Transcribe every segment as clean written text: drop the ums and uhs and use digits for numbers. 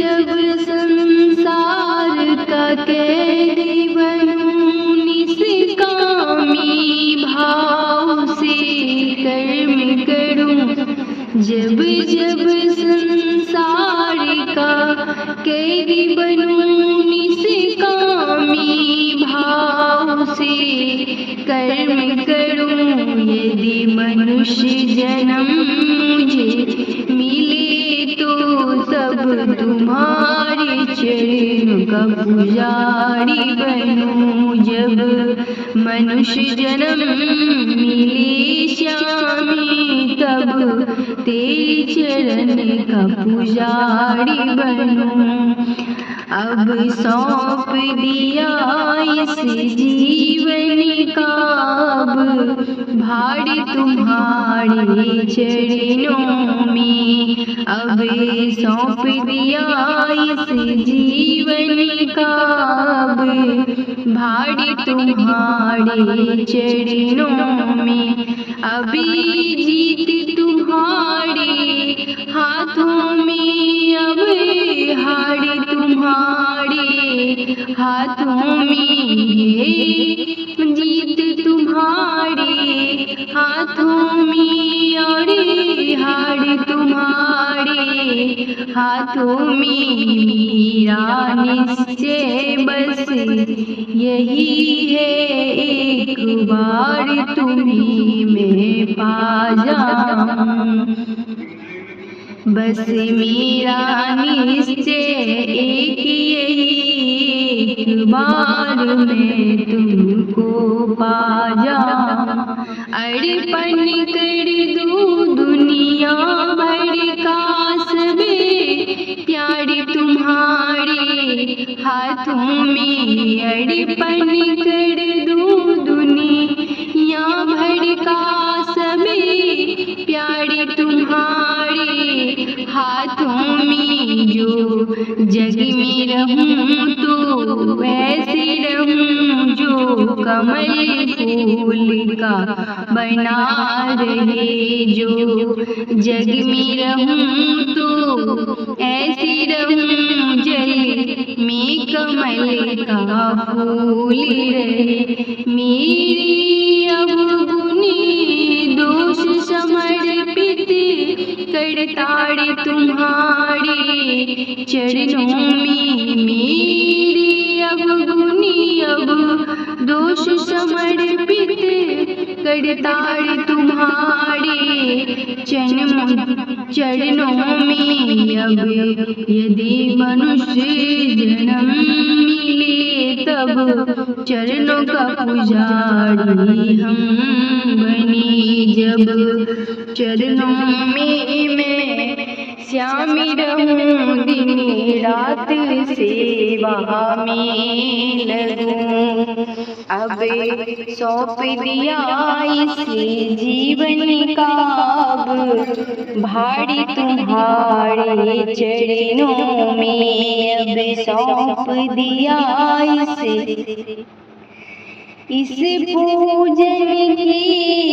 जब संसार का कैदी बनूं, निष्कामी भाव से कर्म करूं। जब जब संसार का कैदी बनूं, निष्कामी भाव से कर्म करूं। यदि मनुष्य जन्म मुझे मिले तो सब तुम्हारे चरणों का पुजारी बनूं। जब मनुष्य जन्म मिले श्यामी, तब तेरे चरण का पुजारी बनूं। अब सौंप दिया इस जीवन का, अब भार तुम्हारे चरणों में। अब सौंप दिया इस जीवन का, अब भार तुम्हारे चरणों में। अभी जीत तुम्हारे हाथों में, अब हार तुम्हारे हाथों में है। जीत तुम्हारे हाथों में और हार तुम्हारे हाथों में। मेरा निश्चय बस यही है, एक बार तुम्हें मैं पा जाऊं। बस मेरा निश्चय एक यही, एक बार मैं तुमको पा जाऊं। अर्पण कर दूं दुनिया भर का सबे प्यार तुम्हारे हाथों में। अर्पण कर दूं दुनिया भर का सबे प्यार तुम्हारे हाथों में। जो जग में रहूं तो ऐसे रहूं, जो कमल फूल का बना रहे। जो जग में रहूं तो ऐसे रहूं, जल में कमल का फूल रहे। मेरी अवगुणी दोष समर्पित करताड़ तुम्हारे चरणों में। मेरी अवगुणी अब दोष समर्पित करताड़ तुम्हारे चरणों में। अब यदि मनुष्य जन्म मिले, तब चरणों का पुजारी हम बने। जब चरणों में मैं श्यामी रहूं, दिन रात सेवा में लगूं। अब सौंप दिया इस जीवन का, अब भारी तुम्हारे चरणों में। अब सौंप दिया इस पूजन की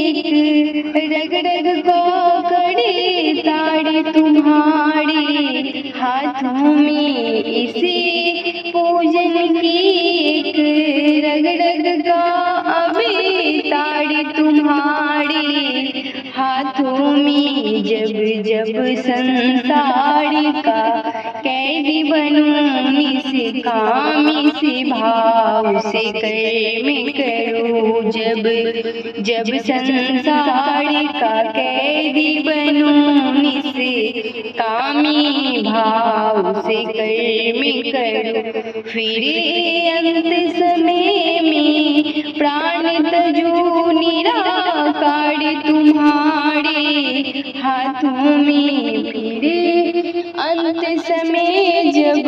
एक रग रग का कड़े ताड़ तुम्हारे हाथों में। इसे पूजन की एक रग रग का अभी ताड़ तुम्हारे हाथों में। जब जब संसार का कैदी बनूं, निष्कामी से भाव से कर्म करूं। जब जब संसार का कैदी बनूं, निष्कामी भाव से कर्म करूं। फिर अंत समय में प्राण तजो निराकार तुम्हारे हाथों में। फिर अंत समय जब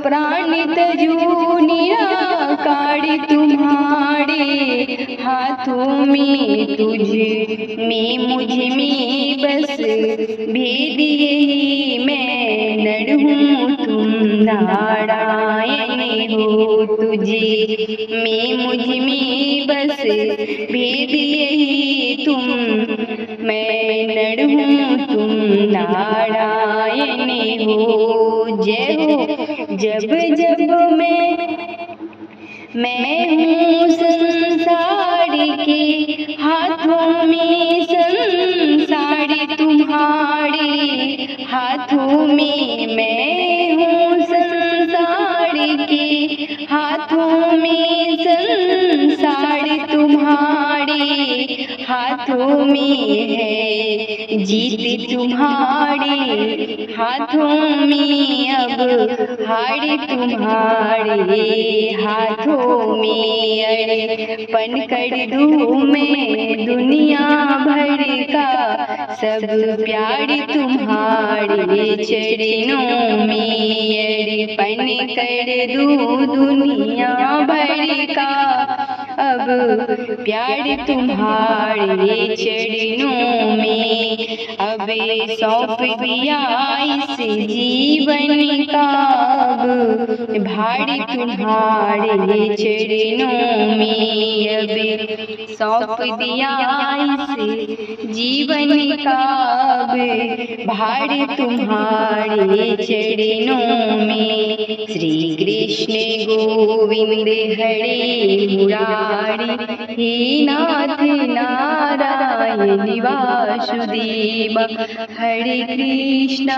प्राण तजो निराकार तुम्हारे हाथों में। तुझ में मुझ में बस भेद यही, मैं नर हूँ तुम नारायण हो। तुझे में मुझ में बस भेद यही, तुम मैं नर हूँ तुम नारायण हो जय हो। जब जब मैं हूँ संसार के हाथों में, संसार तुम्हारे हाथों में। मैं हूँ संसार के हाथों में, संसार तुम्हारे हाथों में है। जीत तुम्हारे हाथों में, अब हार तुम्हारे हाथों में। अरे पन कर दूँ मैं दुनिया भर का सब प्यार तुम्हारे चरणों में। अरे पन कर दूँ दुनिया भर का अब प्यार तुम्हारे चरणों में। अब सौंप दिया इस जीवन का अब भार तुम्हारे चरणों में। अब सौंप दिया इस जीवन का अब भार तुम्हारे चरणों में। श्री कृष्ण गोविंद हरे मुरारी, हे नाथ नारायण वासुदेव। हरे कृष्ण